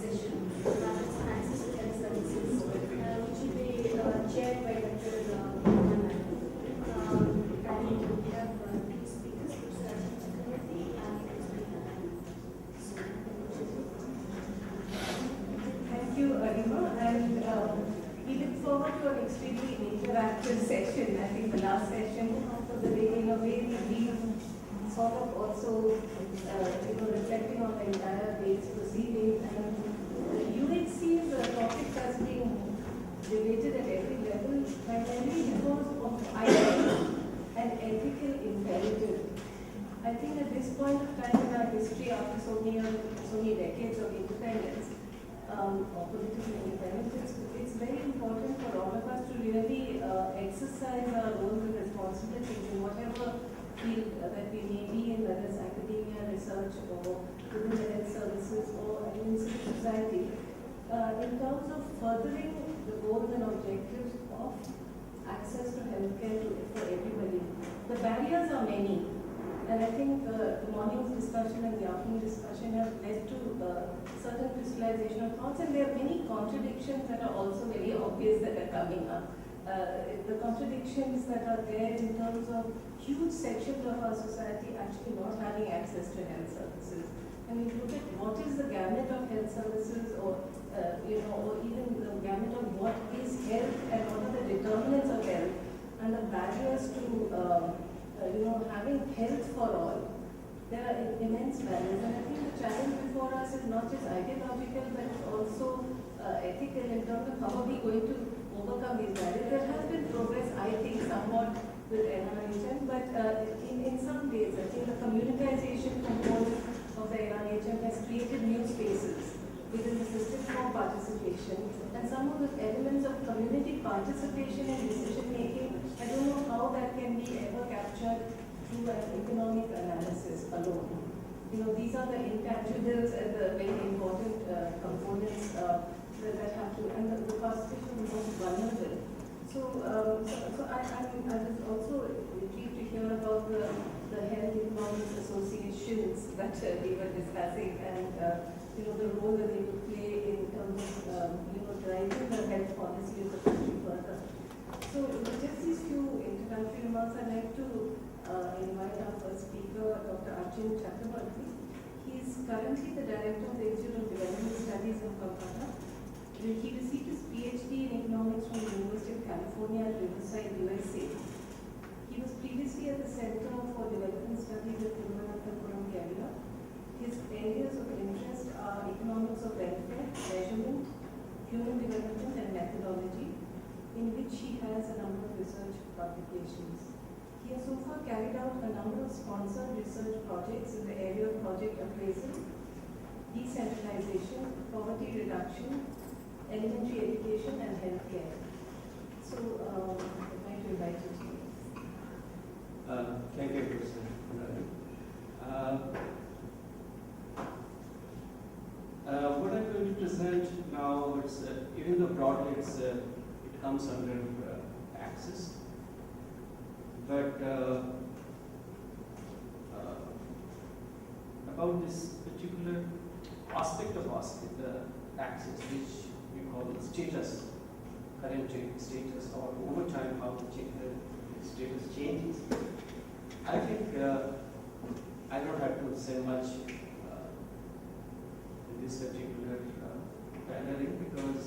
session, that's access to health services, which will be chaired by Dr. And we have two speakers, Mr. Achin Chakraborty and Mr. Thank you, Arima, and we look forward to an extremely interactive session. I think the last session of the day, in a way, we sort of also, reflecting on the entire day's proceedings. And UHC is a topic that's being debated at every level, primarily because of ideas and ethical imperative. I think at this point of time in our history, after so many decades of independence, or political independence, it's very important for all of us to really exercise our roles and responsibilities in whatever field that we may be in, whether it's academia, research, or within the health services, or in civil society, in terms of furthering the goals and objectives of access to healthcare for everybody. The barriers are many. And I think the morning's discussion and the afternoon discussion have led to certain crystallization of thoughts, and there are many contradictions that are also very obvious that are coming up. The contradictions that are there in terms of huge sections of our society actually not having access to health services. And if you look at what is the gamut of health services, or even the gamut of what is health and what are the determinants of health, and the barriers to having health for all, there are immense barriers. And I think the challenge before us is not just ideological, but it's also ethical in terms of how are we going to overcome these barriers. There has been progress, I think, somewhat with NIHM, but in some ways, I think the communitization component of the NIHM has created new spaces within the system for participation, and some of the elements of community participation and decision making, I don't know how that can be ever captured through an economic analysis alone. These are the intangibles and the very important components that have to, and the participation is most vulnerable. So I was also intrigued to hear about the health economics associations that we were discussing, and the role that they would play in terms of driving the health policy of the country further. So just these few introductory remarks, I'd like to invite our first speaker, Dr. Achin Chakraborty. He is currently the director of the Institute of Development Studies in Kolkata. He received his PhD in economics from the University of California at Riverside, USA. He was previously at the Center for Development Studies at Thiruvananthapuram, Kerala. His areas of interest are economics of welfare, measurement, human development, and methodology, in which he has a number of research publications. He has so far carried out a number of sponsored research projects in the area of project appraisal, decentralization, poverty reduction, elementary education, and healthcare. So, I'd like to invite you to. Thank you, Professor. What I'm going to present now, even though broadly it comes under access, but about this particular aspect of access, which we call status, current status, or over time how the status changes. I think I don't have to say much in this particular panel, because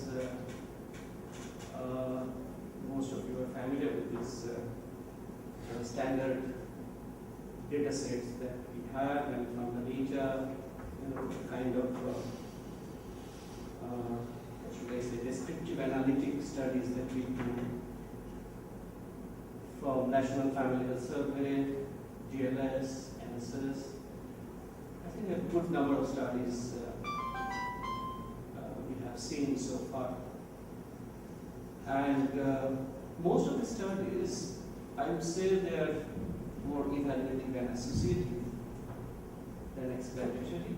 most of you are familiar with this standard data sets that we have, and from the data, the kind of what should I say, descriptive analytic studies that we do from National Family Health Survey, GLS, NSS. I think a good number of studies we have seen so far. And most of the studies, I would say they are more evaluative and associative than explanatory.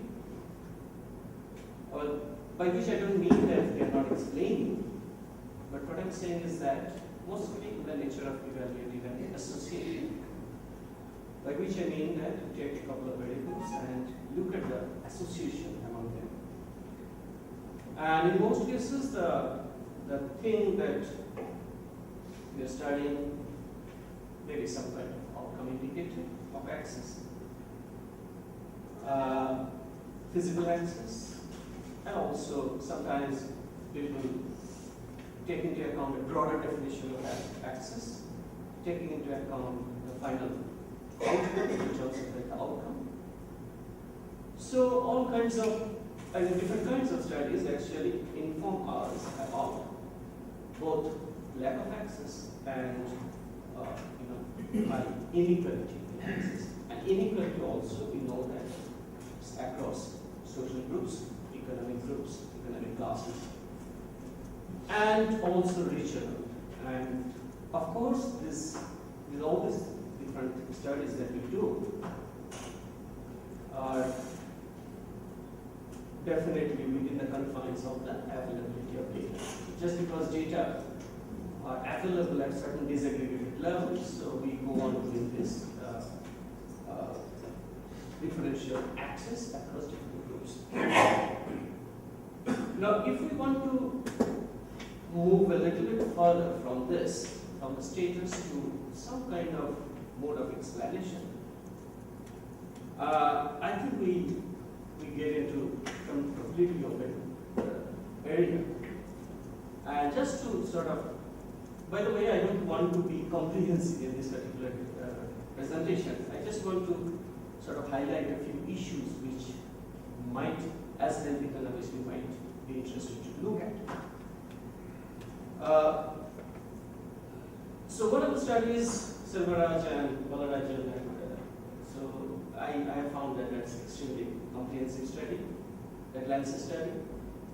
By which I don't mean that they are not explaining, but what I'm saying is that mostly in the nature of evaluative and associative. By which I mean that you take a couple of variables and look at the association among them. And in most cases, the thing that we are studying, there is some kind of outcome indicator of access, physical access, and also sometimes people take into account a broader definition of access, taking into account the final outcome in terms of the outcome. So all kinds of different kinds of studies actually inform us about both lack of access and high inequality in access. And inequality also, we know that it's across social groups, economic classes, and also regional. And of course, with all these different studies that we do are definitely within the confines of the availability of data. Just because data are available at certain disaggregated levels, so we go on doing this differential access across different groups. Now, if we want to move a little bit further from this, from the status to some kind of mode of explanation, I think we get into some completely open area. And just to sort of, by the way, I don't want to be comprehensive in this particular presentation. I just want to sort of highlight a few issues which might, as health economists, we might be interested to look at. So one of the studies, Selvaraj and Balarajan, and so I have found that that's extremely comprehensive study, that Lancet study.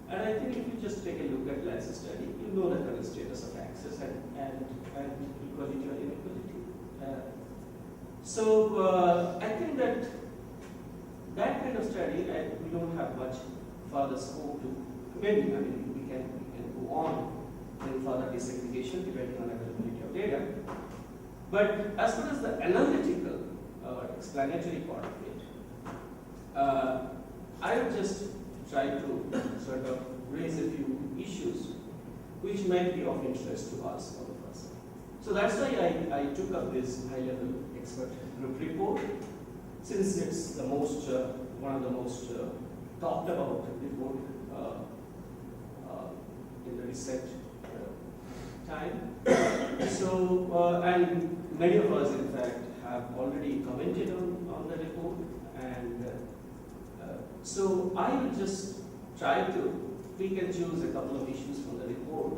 And I think if you just take a look at Lancet study, you know the current status of access and equality or inequality. I think that kind of study, we don't have much further scope to, maybe, we can go on in further disaggregation depending on availability of data. But as far as the analytical or explanatory part of it, I would just try to sort of raise a few issues which might be of interest to us, all of us. So that's why I took up this high-level expert group report, since it's the most, one of the most talked about report in the recent time. So, and many of us, in fact, have already commented on the report, and so I will just try to pick and choose a couple of issues from the report,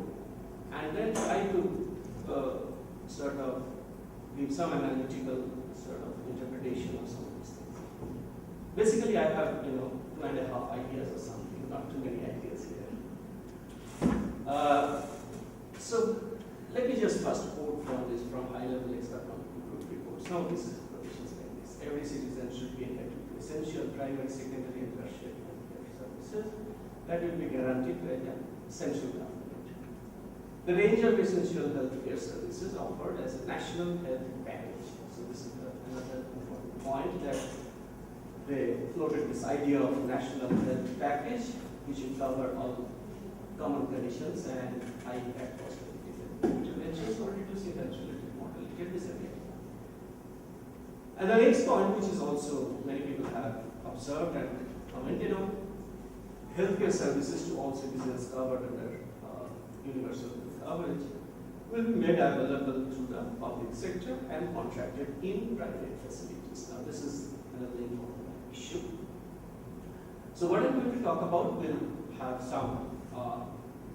and then try to sort of give some analytical sort of interpretation of some of these things. Basically, I have 2.5 ideas or something, not too many ideas here. So let me just first quote from this, from high-level expert group report. Some of these provisions like this: every citizen should be entitled to essential primary, secondary, and tertiary healthcare services that will be guaranteed by the central government. The range of essential healthcare services offered as a national health package. So this is another important point, that they floated this idea of national health package, which will cover all common conditions and high impact cost interventions or reducing health-related mortality and disability. And the next point, which is also many people have observed and commented on, healthcare services to all citizens covered under universal coverage will be made available to the public sector and contracted in private facilities. Now, this is another important issue. So, what I'm going to talk about will have some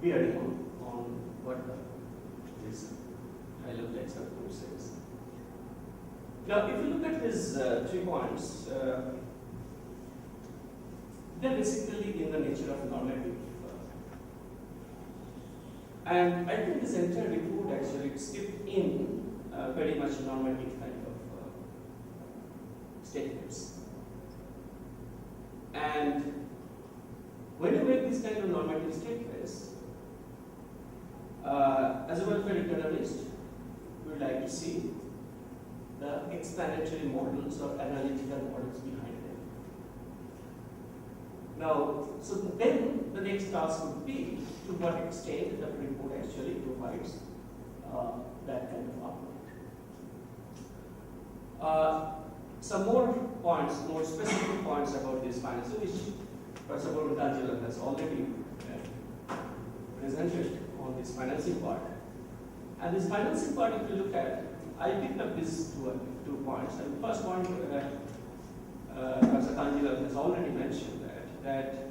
bearing on what this high-level expert group says. Now, if you look at his 3 points, they're basically in the nature of normative. And I think this entire report actually skipped in very much normative kind of statements. And when you make this kind of normative statements, as a welfare economist, we would like to see the explanatory models or analytical models behind them. Now, so then the next task would be to what extent the report actually provides that kind of output. Some more points, more specific points about this financing, which Professor Angela has already presented on this financing part. And this financing part, if you look at, I picked up these two points. And the first point, Professor Angela has already mentioned that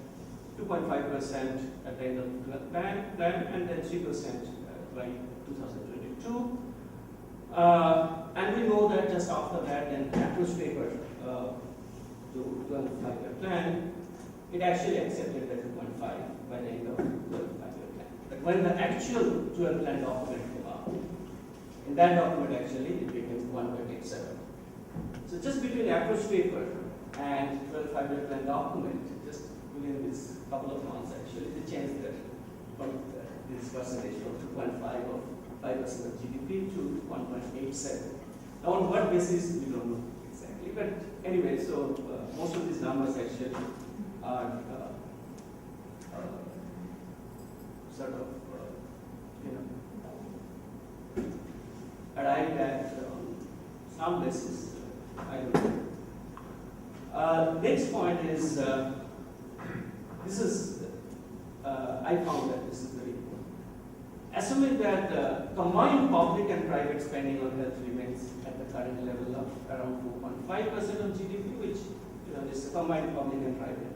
2.5% at the end of the plan and then 3% by 2022. And we know that just after that, then approach paper to 12-5-year plan, it actually accepted the 2.5 by the end of 12-5-year plan. But when the actual 12 plan document came out, in that document actually it became 1.87. So just between approach paper and 12-5-year plan document, just within this couple of months actually, they changed that from this percentage from 2.5 of 5% of GDP to 1.87. Now on what basis we don't know exactly, but anyway, so most of these numbers actually are sort of arrived at some basis. I don't know. Next point is this is I found that this is very important. Assuming that combined public and private spending on health remains at the current level of around 2.5% of GDP, which is combined public and private.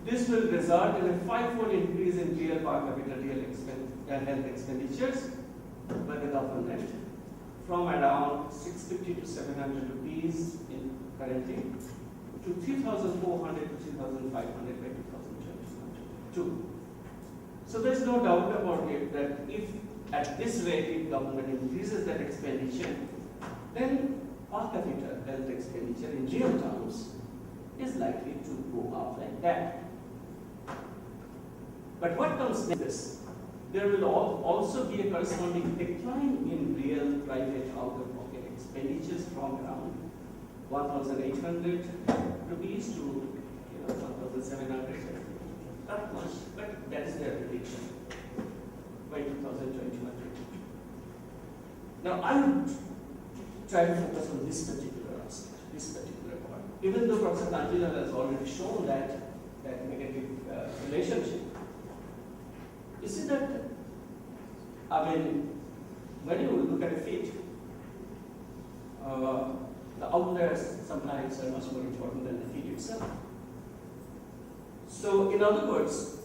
This will result in a 5-fold increase in real per capita health expenditures by the government from around 650 to 700 rupees in currently to 3,400 to 3,500 by 2022. So there is no doubt about it that if at this rate if government increases that expenditure, then per capita health expenditure in real terms is likely to go up like that. But what comes next? There will also be a corresponding decline in real private out-of-pocket expenditures from around 1,800 rupees to 1,700. Not much, but that is their prediction by 2021. Now I would try to focus on this particular aspect, this particular part. Even though Professor Kanjila has already shown that negative relationship, you see that, I mean, when you look at a fit, the outliers sometimes are much more important than the fit itself. So, in other words,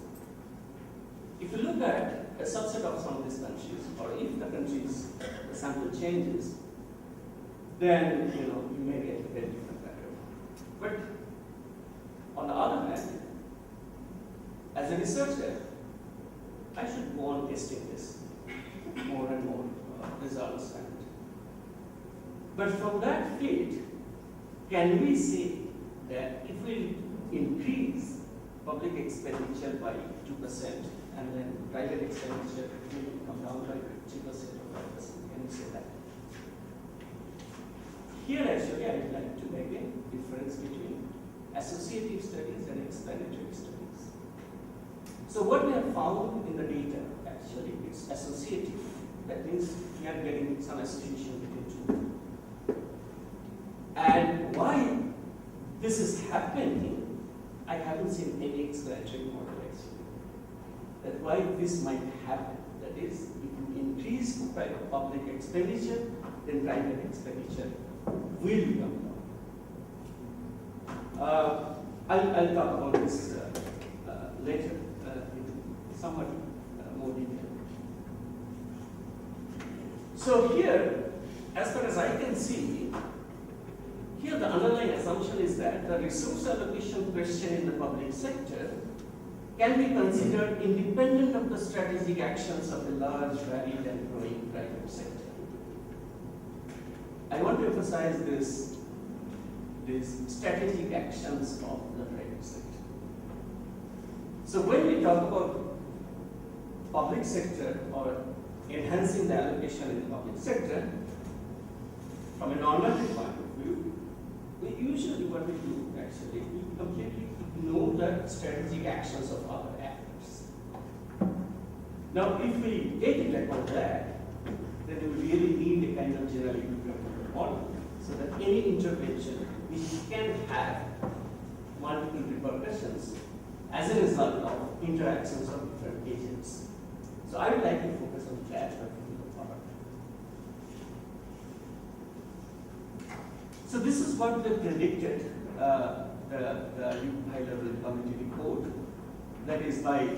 if you look at a subset of some of these countries, or if the countries, the sample changes, then you may get a very different pattern. But on the other hand, as a researcher, I should go on testing this more and more results. But from that fit, can we see that if we increase public expenditure by 2% and then private expenditure will come down by 3% or 5%? Can you say that? Here actually I would like to make a difference between associative studies and explanatory studies. So what we have found in the data actually is associative. That means we are getting some association between two. And why this is happening, I haven't seen any explanatory model actually. That why this might happen. That is, if you increase public expenditure, then private expenditure will come down. I'll talk about this later in somewhat more detail. So here, as far as I can see, here the underlying assumption is that the resource allocation question in the public sector can be considered independent of the strategic actions of a large, varied and growing private sector. I want to emphasize these strategic actions of the private sector. So when we talk about public sector or enhancing the allocation in the public sector, from a normative point of view, we usually what we do actually, we completely know the strategic actions of other actors. Now, if we take into account that, then we really need a kind of general equilibrium model so that any intervention which can have multiple repercussions as a result of interactions of different agents. So I would like to focus on that particular part. So this is what they predicted, the high-level committee report. That is by,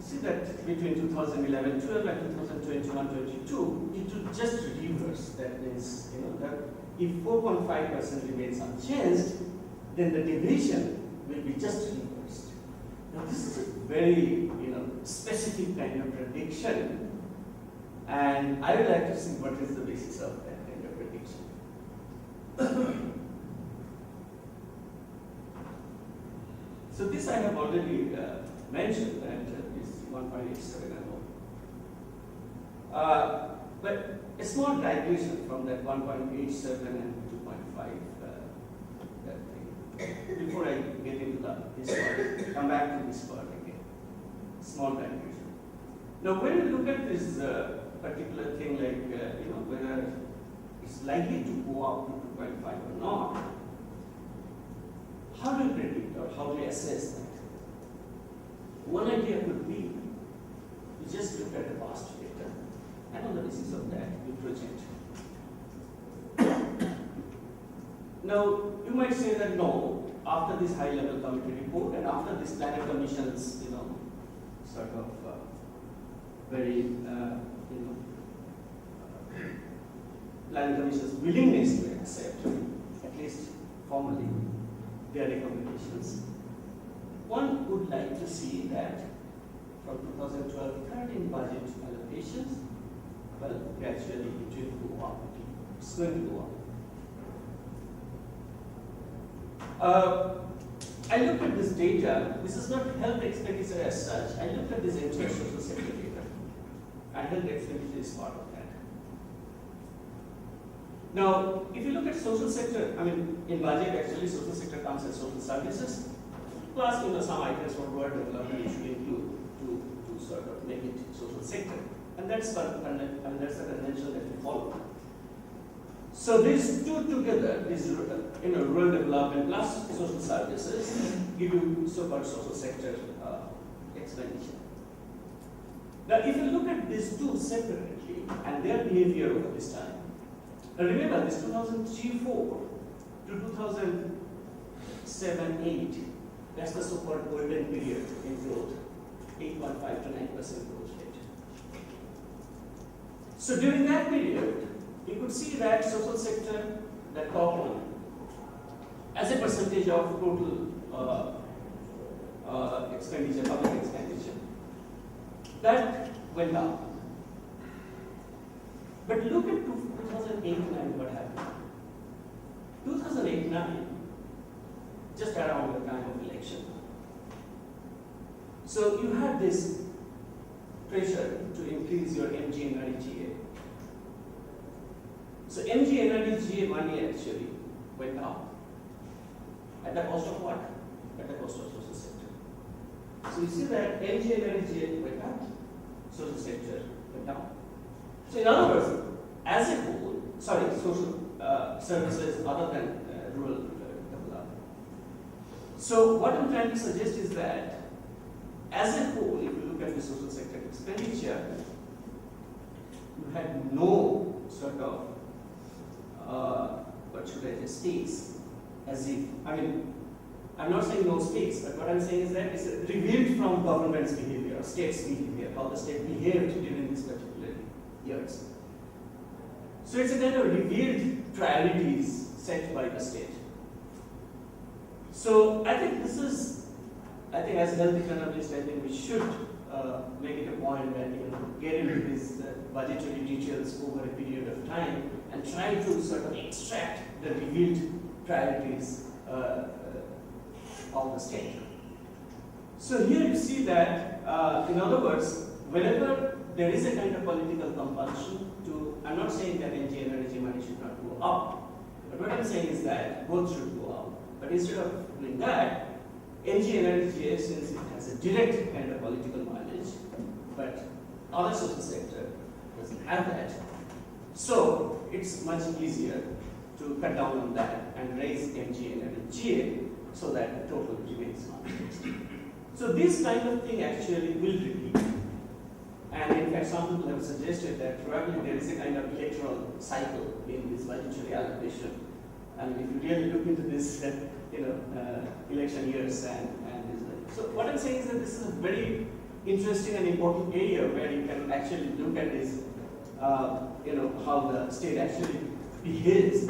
see that between 2011-12 and 2021-22, it would just reverse. That means, that if 4.5% remains unchanged, then the deviation will be just reversed. Now this is a very, specific kind of prediction, and I would like to see what is the basis of that kind of prediction. So this I have already mentioned that is 1.87 and all. But a small digression from that 1.87 and 2.5 that thing. Before I get into this part, come back to this part again. Small digression. Now, when you look at this particular thing, like whether it's likely to go up to 2.5 or not, how do you predict or how do you assess that? One idea could be you just look at the past data, and on the basis of that, you project. Now, you might say that no, after this high-level committee report and after this planning commission's, sort of very, planning commission's willingness to accept, at least formally, their recommendations. One would like to see that from 2012-13 budget allocations, well, gradually it will go up. It's going to go up. I looked at this data. This is not health expenditure as such. I looked at this entire social sector data. And health expenditure is part of that. Now, if you look at social sector, in budget actually social sector comes as social services, plus some items for rural development you should include to sort of make it social sector. And that's the convention that we follow. So these two together, this rural development plus social services, give you so-called social sector expenditure. Now, if you look at these two separately and their behavior over this time, remember this 2003-4 to 2007-8, that's the so-called golden period in growth, 8.5 to 9% growth rate. So during that period, you could see that social sector, that top one, as a percentage of total expenditure, public expenditure, that went up. But look at 2008-9, what happened? 2008-9, just around the time of election. So you had this pressure to increase your MG and RGA. So MG and RGA money actually went up. At the cost of what? At the cost of social sector. So you see that MG and RGA went up, social sector went down. So in other words, as a whole, social services other than rural development. So what I'm trying to suggest is that as a whole, if you look at the social sector expenditure, you had no sort of space, as if, I'm not saying no space, but what I'm saying is that it's revealed from government's behavior, state's behavior, how the state behaved during these particular years. So it's a kind of revealed priorities set by the state. So I think as health economists, I think we should make it a point that get into these budgetary details over a period of time and try to sort of extract the revealed priorities of the state. So here you see that, in other words, whenever there is a kind of political compulsion to, I'm not saying that NG and energy money should not go up, but what I'm saying is that both should go up. But instead of doing that. NG and NGA, since it has a direct kind of political mileage, but other social sector doesn't have that. So it's much easier to cut down on that and raise MG and NGA so that the total remains unchanged. So this kind of thing actually will repeat. And in fact, some people have suggested that probably there is a kind of electoral cycle in this budgetary allocation. And if you really look into this, election years and this. So what I'm saying is that this is a very interesting and important area where you can actually look at this, how the state actually behaves,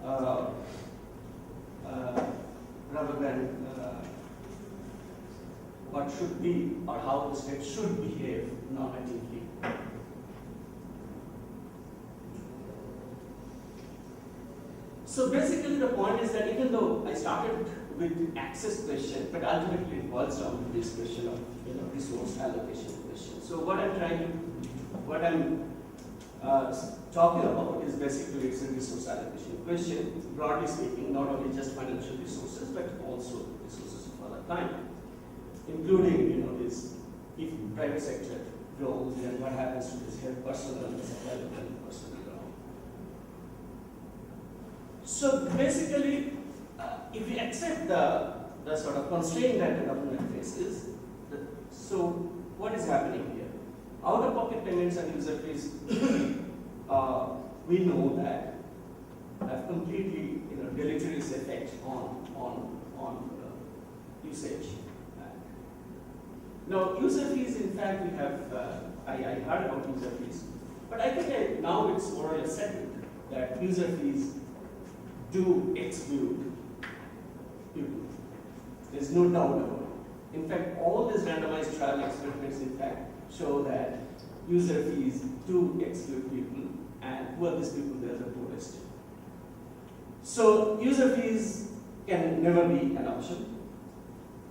rather than what should be or how the state should behave normatively. So basically the point is that even though I started with access question, but ultimately it boils down to this question of resource allocation question. So what I'm talking about is basically it's a resource allocation question, broadly speaking, not only just financial resources, but also resources of other kind, including this if private sector grows, then what happens to this health personnel and development personnel. So basically, if we accept the sort of constraint that the government faces, so what is happening here? Out-of-pocket payments and user fees, we know that have completely deleterious effect on usage. Now, user fees, in fact, we have, I heard about user fees, but I think now it's more or less settled that user fees do exclude people. There's no doubt about it. In fact, all these randomized trial experiments, in fact, show that user fees do exclude people, and who are these people? They're the poorest. So, user fees can never be an option.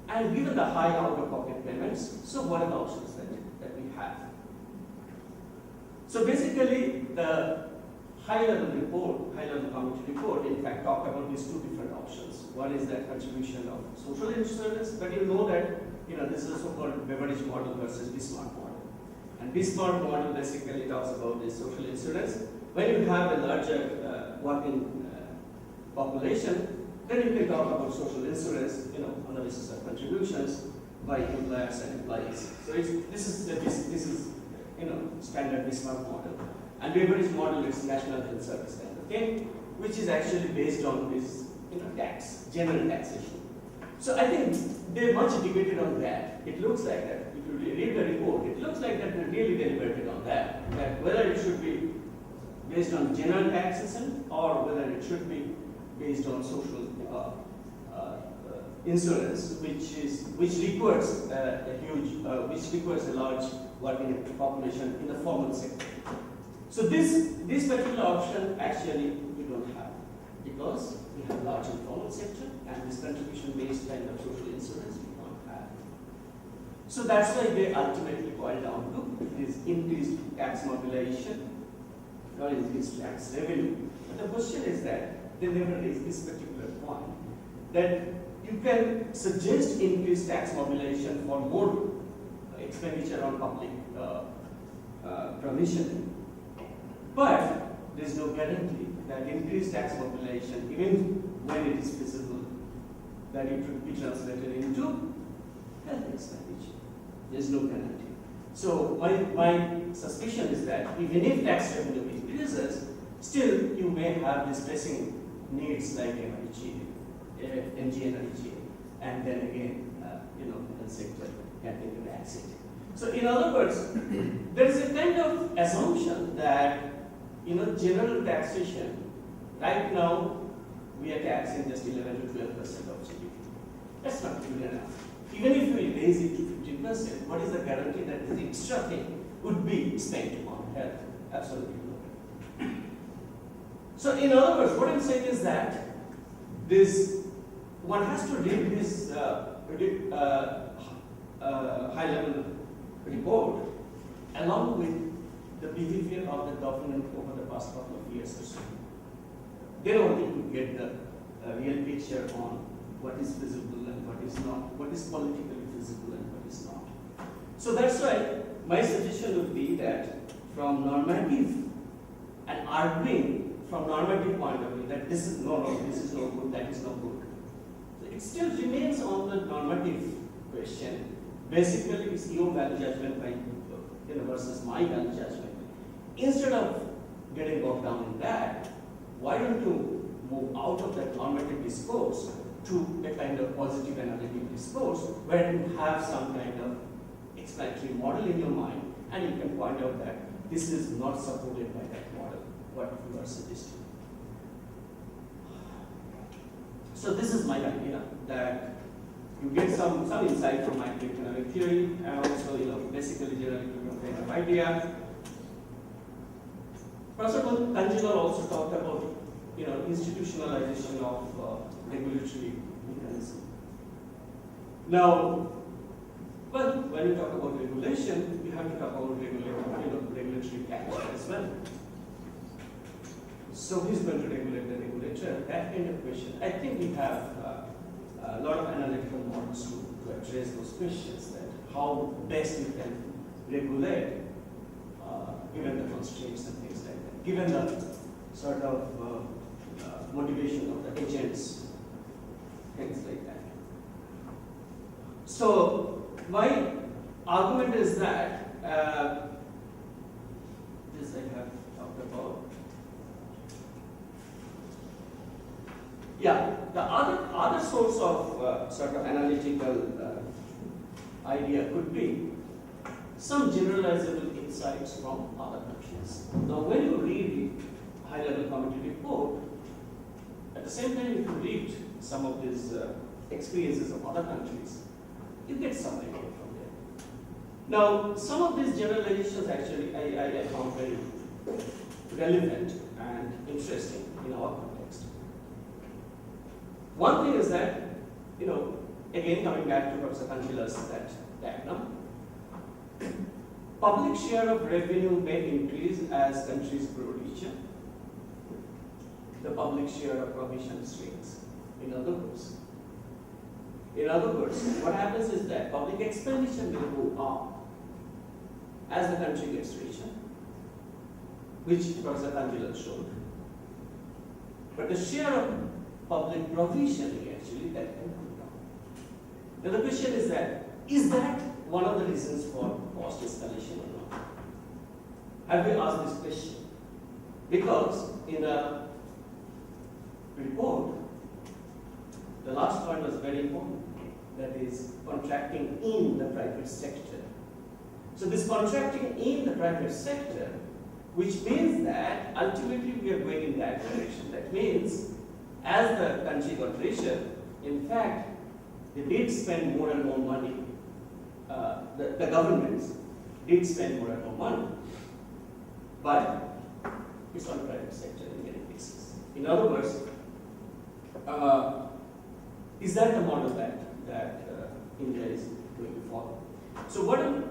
And given the high out-of-pocket payments, so what are the options that we have? So basically, the high-level committee report, in fact, talked about these two different options. One is that contribution of social insurance, but you know that this is a so-called beverage model versus Bismarck model. And Bismarck model basically talks about this social insurance. When you have a larger working population, then you can talk about social insurance, on the basis of contributions by employers and employees. So this is standard Bismarck model. And beverage model is national health service kind of thing, which is actually based on this tax, general taxation. So I think they much debated on that. It looks like that. If you read the report, it looks like that they really deliberated on that whether it should be based on general taxation or whether it should be based on social insurance, which requires a large working population in the formal sector. So this particular option actually we don't have, because we have large informal sector and this contribution-based kind of social insurance we don't have. So that's why they ultimately boil down to this increased tax mobilization or increased tax revenue. But the question is that they never raise this particular point, that you can suggest increased tax mobilization for more expenditure on public provisioning, but there is no guarantee that increased tax mobilization, even when it is feasible, that it would be translated into health expenditure. There is no guarantee. So my suspicion is that even if tax revenue increases, still you may have these pressing needs like MG and IGA, and then again, the sector can take an exit. So in other words, there is a kind of assumption that general taxation, right now we are taxing just 11 to 12% of GDP. That's not good enough. Even if we raise it to 15%, what is the guarantee that this extra thing would be spent on health? Absolutely not. So in other words, what I'm saying is that one has to read this high-level report along with the behavior of the government over the past couple of years or so. Then only to get the real picture on what is feasible and what is not, what is politically feasible and what is not. So that's why my suggestion would be that from normative and arguing from normative point of view that this is no, this is no good, that is no good. So it still remains on the normative question. Basically, it's your value judgment by versus my value judgment. Instead of getting bogged down in that, why don't you move out of that normative discourse to a kind of positive analytic discourse where you have some kind of explanatory model in your mind and you can point out that this is not supported by that model, what you are suggesting. So this is my idea, that you get some insight from microeconomic theory and also basically general kind of idea. Professor Kanjilar also talked about institutionalization of regulatory mechanism. Now, well, when you talk about regulation, you have to talk about regulatory action as well. So who is going to regulate the regulator? That kind of question. I think we have a lot of analytical models to address those questions, that how best you can regulate given the constraints and things like that, given the sort of motivation of the agents, things like that. So my argument is that this I have talked about. Yeah, the other source of sort of analytical idea could be some generalizable insights from other countries. Now, when you read the high-level committee report, at the same time, if you read some of these experiences of other countries, you get some idea from there. Now, some of these generalizations actually I found very relevant and interesting in our context. One thing is that, again coming back to Professor Kanjilar's that diagram, public share of revenue may increase as countries grow richer. The public share of provision shrinks. In other words, what happens is that public expenditure will go up as the country gets richer, which Professor Kanjilar showed. But the share of public provisioning actually that can come down. Now the question is that one of the reasons for cost escalation or not? Have we asked this question? Because in the report, the last point was very important, that is contracting in the private sector. So this contracting in the private sector, which means that ultimately we are going in that direction. That means as the country got richer, in fact, they did spend more and more money. The governments did spend more and more money, but it's on private sector in many cases. In other words, is that the model that India is going to follow? So what I'm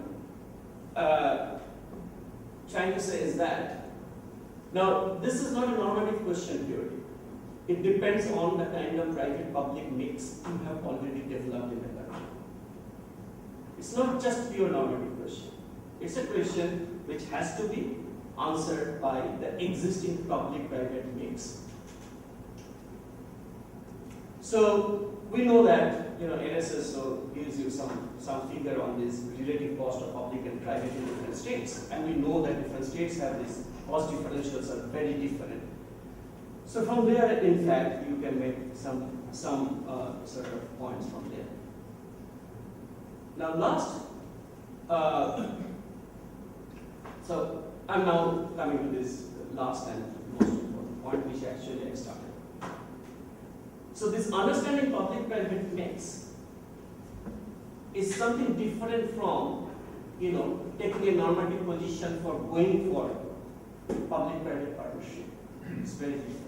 trying to say is that, now this is not a normative question purely. It depends on the kind of private-public mix you have already developed in the country. It's not just pure normative question. It's a question which has to be answered by the existing public-private mix. So we know that NSS gives you some figure on this relative cost of public and private in different states, and we know that different states have these cost differentials are very different. So from there, in fact, you can make some sort of points from there. Now, last, so I'm now coming to this last and most important point, which actually I started. So this understanding public-private mix is something different from, taking a normative position for going for public-private partnership. It's very different.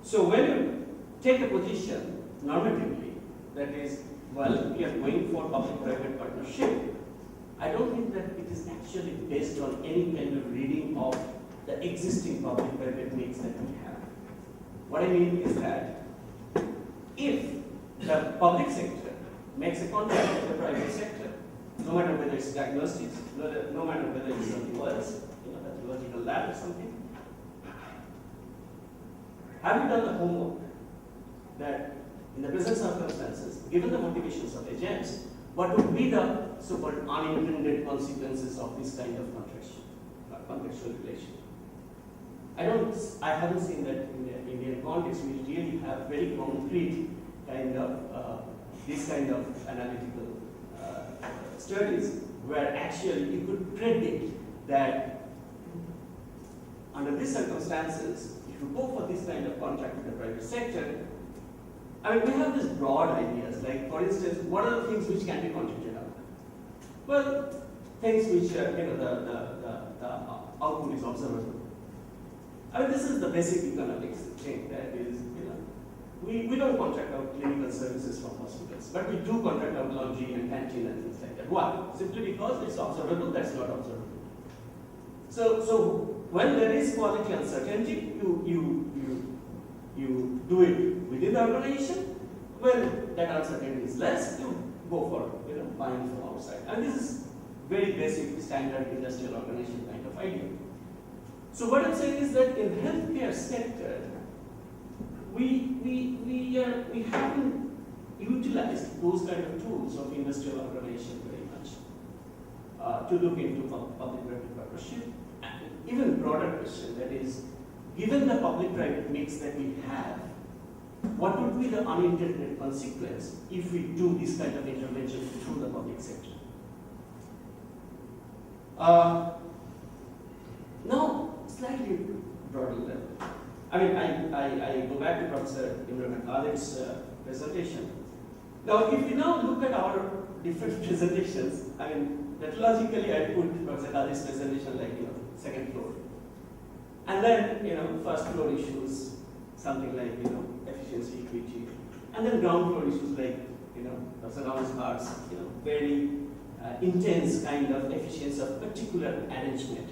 So when you take a position normatively, that is, well, we are going for public-private partnership, I don't think that it is actually based on any kind of reading of the existing public-private mix that we have. What I mean is that if the public sector makes a contract with the private sector, no matter whether it's diagnostics, no matter whether it's something else, that logical lab or something. Have you done the homework that in the present circumstances, given the motivations of agents, what would be the so-called unintended consequences of this kind of contextual relation? I haven't seen that in the Indian context. We really have very concrete kind of this kind of analytical studies where actually you could predict that under these circumstances, if you go for this kind of contract with the private sector, I mean, we have these broad ideas, like for instance, what are the things which can be contracted out? Well, things which the output is observable. I mean, this is the basic economics thing that is, we don't contract out clinical services from hospitals, but we do contract out laundry and canteen and things like that. Why? Simply because it's observable, that's not observable. So when there is quality uncertainty, you do it within the organization. When that uncertainty is less, you go for buying from outside. And this is very basic standard industrial organization kind of idea. So what I'm saying is that in healthcare sector, we haven't utilized those kind of tools of industrial organization very much to look into public-private partnership. Even broader question, that is, given the public-private mix that we have, what would be the unintended consequence if we do this kind of intervention through the public sector? Now, slightly broader level. I mean, I go back to Professor Imran Khalid's presentation. Now, if we now look at our different presentations, I mean, methodologically I put Professor Khalid's presentation like, second floor. And then, first floor issues, something like, efficiency, equity. And then ground floor issues like, Professor Raman's parts, very intense kind of efficiency of particular arrangement.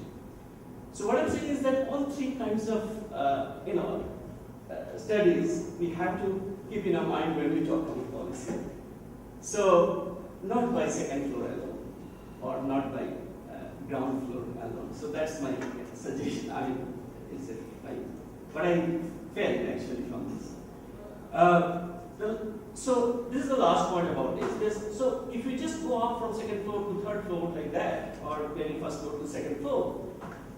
So what I'm saying is that all three kinds of, studies we have to keep in our mind when we talk about policy. So not by second floor alone, or not by ground floor alone. So that's my suggestion. I mean, is it right? What I felt actually from this. So this is the last point about this. So if we just go up from second floor to third floor like that, or maybe first floor to second floor,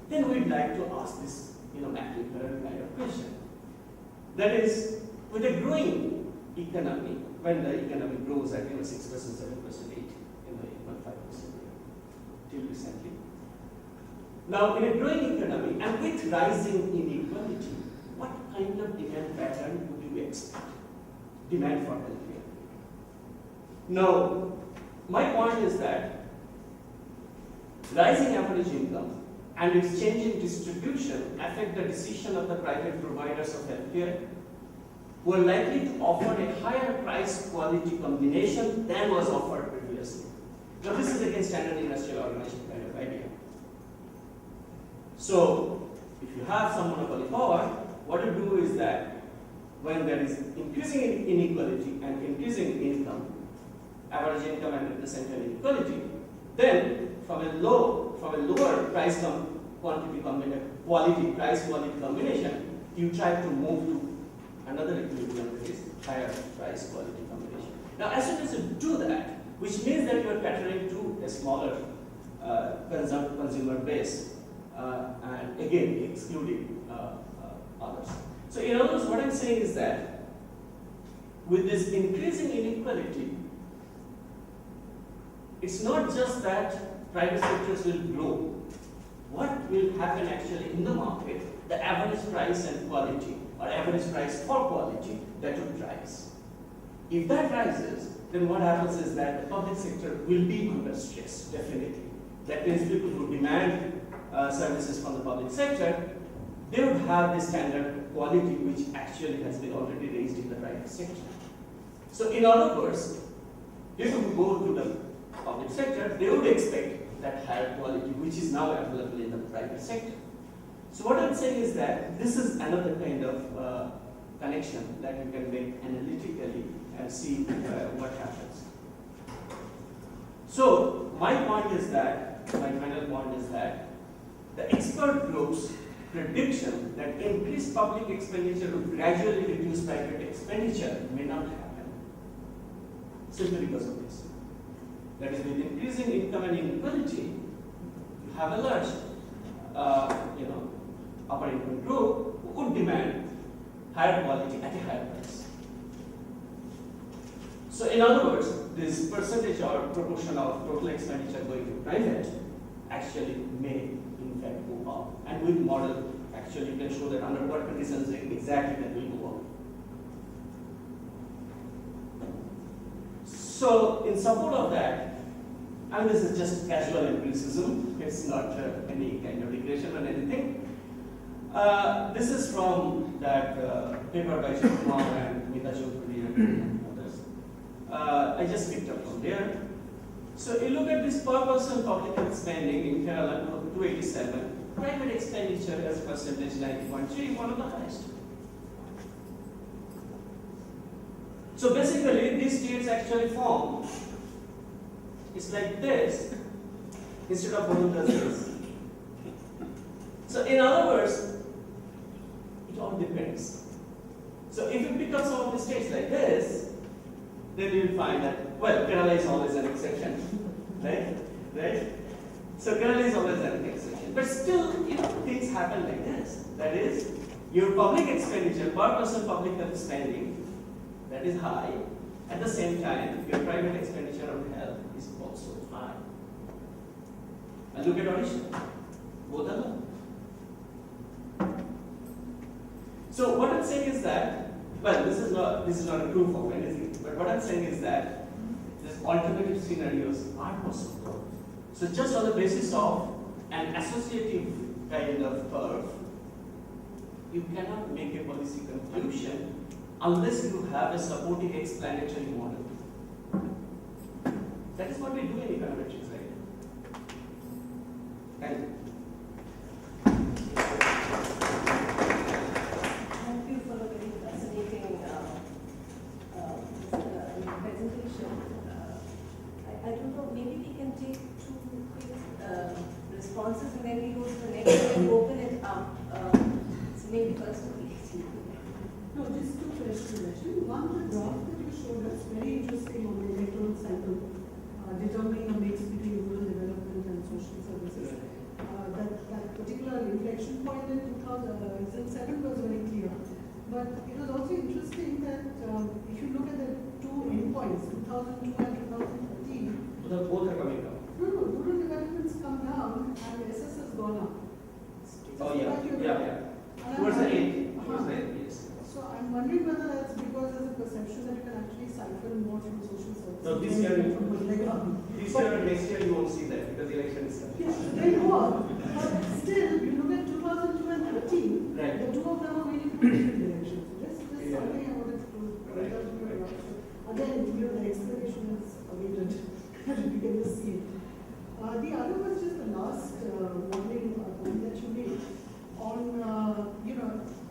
then we'd like to ask this, macro kind of question. That is, with a growing economy, when the economy grows at 6%, 7%, 8%, 8.5% till recently. Now, in a growing economy and with rising inequality, what kind of demand pattern would you expect? Demand for healthcare. Now, my point is that rising average income and its changing distribution affect the decision of the private providers of healthcare, who are likely to offer a higher price quality combination than was offered previously. Now, this is again standard industrial organization kind of idea. So, if you have some monopoly power, what you do is that when there is increasing inequality and increasing income, average income and at the same time inequality, then from a lower price quality combination, you try to move to another equilibrium, that is higher price quality combination. Now, as soon as you do that, which means that you are catering to a smaller consumer base, and again excluding others. So, in other words, what I'm saying is that with this increasing inequality, it's not just that private sectors will grow. What will happen actually in the market, the average price and quality, or average price for quality, that will rise. If that rises, then what happens is that the public sector will be under stress, definitely. That means people who demand services from the public sector, they would have the standard quality which actually has been already raised in the private sector. So in other words, people who go to the public sector, they would expect that higher quality which is now available in the private sector. So what I'm saying is that this is another kind of connection that you can make analytically and see what happens. So my point is that, my final point is that the expert group's prediction that increased public expenditure will gradually reduce private expenditure may not happen simply because of this. That is, with increasing income and inequality, you have a large, upper income group who would demand higher quality at a higher price. So, in other words, this percentage or proportion of total expenditure going to private actually may in fact go up. And with model, actually you can show that under what conditions exactly that will go up. So, in support of that, and this is just casual empiricism, it's not any kind of regression or anything. This is from that paper by Chakraborty and Chakraborty and others. I just picked up from there. So you look at this per person public health spending in Kerala, 287, private expenditure as percentage 90.3, one of the highest. So basically, these states actually form. It's like this instead of horizontal this. So in other words, it all depends. So if you pick up some of the states like this, then you will find that, well, Kerala is always an exception, right? So Kerala is always an exception. But still, things happen like this. That is, your public expenditure, per person public health spending, that is high. At the same time, your private expenditure on health is also high. And look at Odisha. Both are low. So what I'm saying is that, well, this is not a proof of anything, but what I'm saying is that these alternative scenarios are possible. So just on the basis of an associative kind of curve, you cannot make a policy conclusion unless you have a supporting explanatory model. That is what we do in econometrics, right? And Thank you for a very fascinating presentation. I don't know, maybe we can take two quick responses and then we go to the next and open it up. So maybe first of all, No, just two questions actually. One, the graph that you showed us, very interesting on the electoral cycle, determining a mix between rural development and social services. That particular inflection point in 2007 was very clear. But it was also interesting that if you look at the two endpoints, 2002 and 2013, both are coming down. no, rural development's come down and SS has gone up. Oh yeah. Towards the end, yes. So I'm wondering whether that's because there's a perception that you can actually siphon more from social services. No, this year or next year you won't see that because the election is coming. Yes, they were. But still, you look at 2002 and 13, Right. the two of them are really two different directions. Just Yeah. something I wanted to point out to you. Again, the explanation is awaited. You can just see it. The other was just the last modeling point that you made on,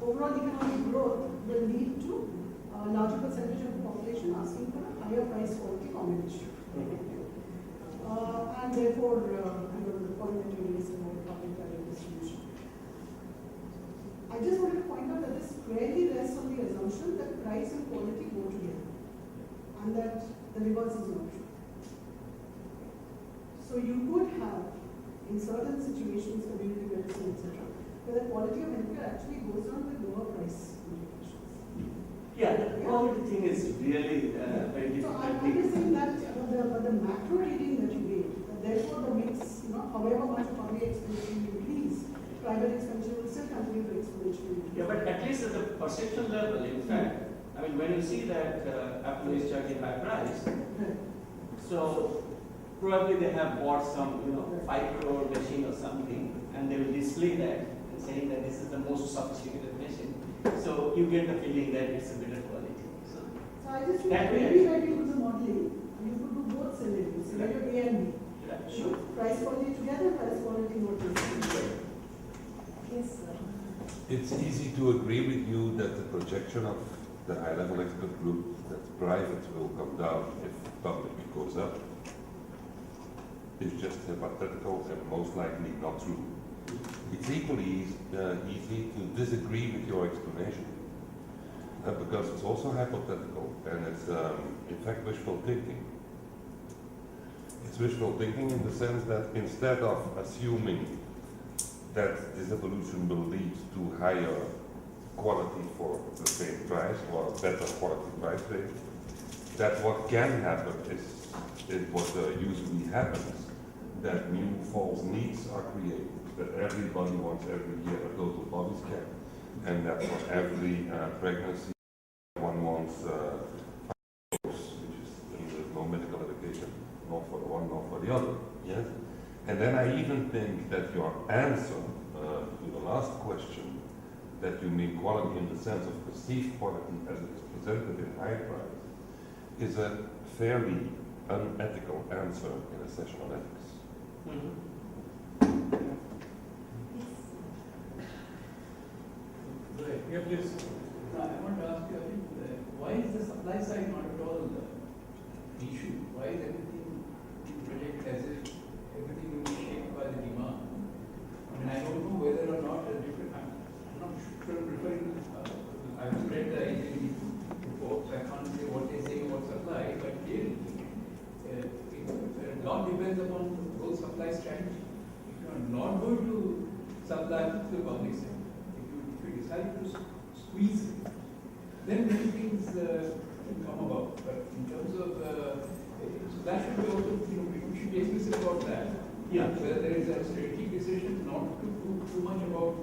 overall economic growth will lead to a larger percentage of the population asking for a higher price quality combination. And therefore, the point that you raised about public-private distribution. I just wanted to point out that this squarely rests on the assumption that price and quality go together, and that the reverse is not true. So you could have, in certain situations, community medicine, etc., where the quality of healthcare actually goes down with lower price implications. Yeah, the quality thing is really very So difficult. I'm just saying that the macro reading that you gave, that therefore the mix, however much public expenditure you increase, private expenditure will still continue to exponentially increase. Yeah, but at least at the perception level, in fact, when you see that Apple is charging high price, so probably they have bought some, 5 crore machine or something, and they will display that and saying that this is the most sophisticated machine. So you get the feeling that it's a better quality. So I just think that way, maybe when you do the modeling, you could do both scenarios, scenario A and B. yeah, sure. Price quality together, price quality not together. yes, sir. It's easy to agree with you that the projection of the high-level expert group that private will come down if public goes up is just hypothetical and most likely not true. It's equally easy to disagree with your explanation because it's also hypothetical and it's in fact wishful thinking. It's wishful thinking in the sense that instead of assuming that this evolution will lead to higher quality for the same price or better quality price range, that what can happen is what usually happens, that new false needs are created, that everybody wants every year a total body scan, and that for every pregnancy one wants which is there's no medical education, not for the one, not for the other. Yes? And then I even think that your answer to the last question, that you mean quality in the sense of perceived quality as it is presented in high price, is a fairly unethical answer in a session on ethics. Right. Yeah, please. I want to ask you, I think, why is the supply side not at all the issue? Why is everything projected as if everything will be shaped by the demand? I mean, I don't know whether or not a different, I'm not sure referring to, I haven't read the engineering report, so I can't say what they say about supply, but clearly, a lot depends upon those supply strategy. If you are not going to supply to the public sector, if you decide to squeeze it, then many things can come about. But in terms of, so that should be also, we should be explicit about that. Yeah. Whether there is a strategic decision not to do too much about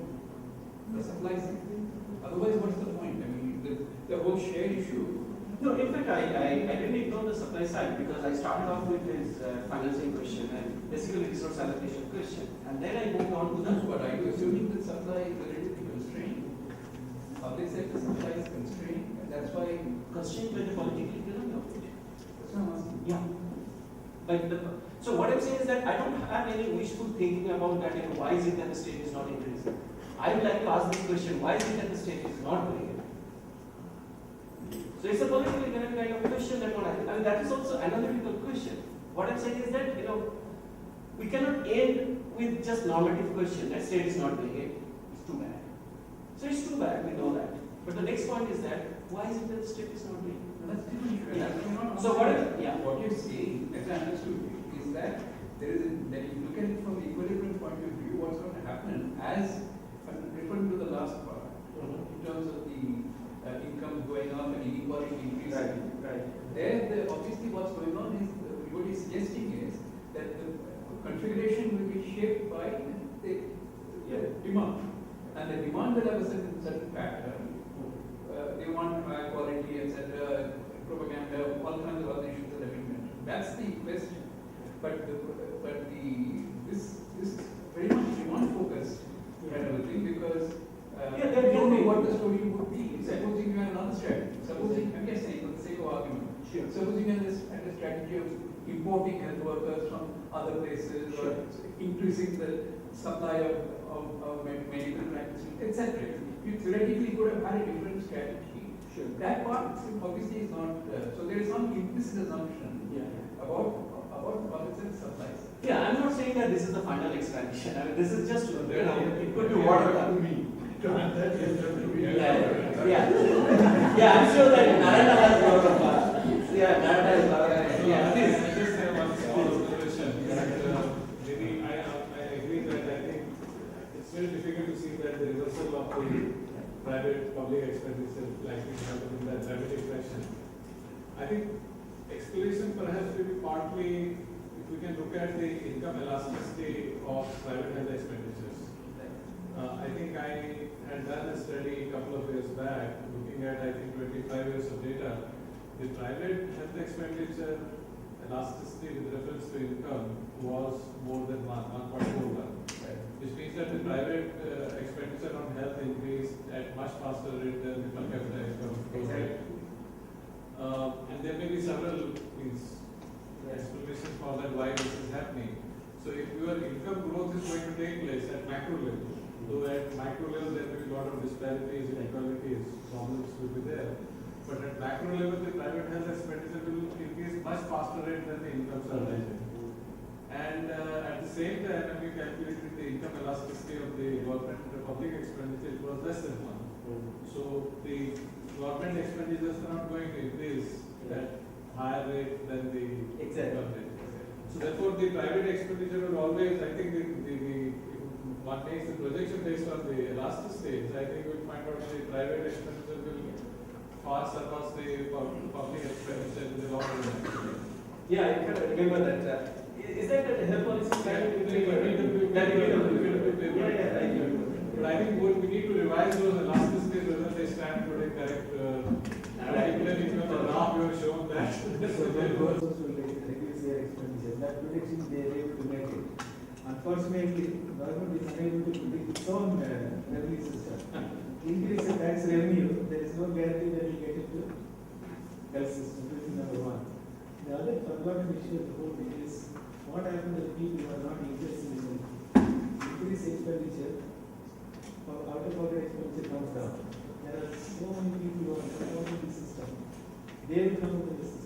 the supply sector. Otherwise, what's the point? I mean, the whole share issue. No, in fact, I didn't ignore the supply side because I started off with his financing question and basically resource allocation question. And then I moved on to the. But are you assuming that supply is relatively constrained? Public sector supply is constrained, and that's why. Constrained by the political economy of it. That's what I'm asking. Yeah. But so what I'm saying is that I don't have any wishful thinking about that, why is it that the state is not increasing? I would like to ask this question, why is it that the state is not doing it? So it's a political economic kind of question that one I mean that is also analytical question. What I'm saying is that we cannot end with just normative question that state is not doing it. It's too bad. So it's too bad, we know that. But the next point is that why is it that the state is not doing it? That's different. Yeah. So what what you're saying, as I understood, is that that if you look at it from the equilibrium point of view, what's going to happen as referring to the last part, in terms of the income going up and inequality increasing. Right. There, obviously, what's going on is what he's suggesting is that the configuration will be shaped by the demand, and the demand will have a certain pattern. They want high quality, etc., propaganda, all kinds of other issues that have been mentioned. That's the question. But this is very much demand focused kind of a thing because you don't know what the story would be. Supposing you have another strategy. Supposing, I'm just saying for the sake of argument. Sure. Supposing you have a strategy of importing health workers from other places or increasing the supply of medical practice, etc. You theoretically could have had a different strategy. Sure. That part obviously is not. So there is some implicit assumption about public sector supplies. Yeah, I'm not saying that this is the final explanation. I mean, this is just it could be water. Yeah, I'm sure that Narayana has a lot of Narayana has a lot of please. I just have one small observation. Maybe I agree that I think it's very difficult to see that the reversal of the private public expenditure likely to happen in that dramatic fashion. I think explanation perhaps will be partly if we can look at the income elasticity of private health expenditures. I think I had done a study a couple of years back looking at 25 years of data. The private health expenditure elasticity with reference to income was more than 1.41, which means that the private expenditure on health increased at much faster rate than the per capita income growth rate. And there may be several explanations for that why this is happening. So if your income growth is going to take place at macro level, though at micro level there will be a lot of disparities, inequalities, problems will be there. But at macro level, the private health expenditure will increase much faster rate than the incomes are rising. And at the same time, when we calculated the income elasticity of the government and the public expenditure, it was less than 1. So the government expenditures are not going to increase at higher rate than the income rate. So therefore, the private expenditure will always, I think, one makes the projection based on the elasticity. I think we'll find out the private expenditure will far surpass the public expenditure in the long run. Yeah, I kind of remember that. Is that the health policy? But I think we need to revise those elasticities whether they stand today correct. Particularly if you have the graph, you have shown that. So their goals will reduce their expenditure. That prediction they are able to make it. Unfortunately, government is unable to predict its own revenue system. Increase the tax revenue, there is no guarantee that you get into health system. This is number one. The other forgotten issue of the whole thing is what happens to the people who are not interested in increase expenditure or out-of-pocket expenditure comes down. There are so many people who are not in the system. They will come into the system.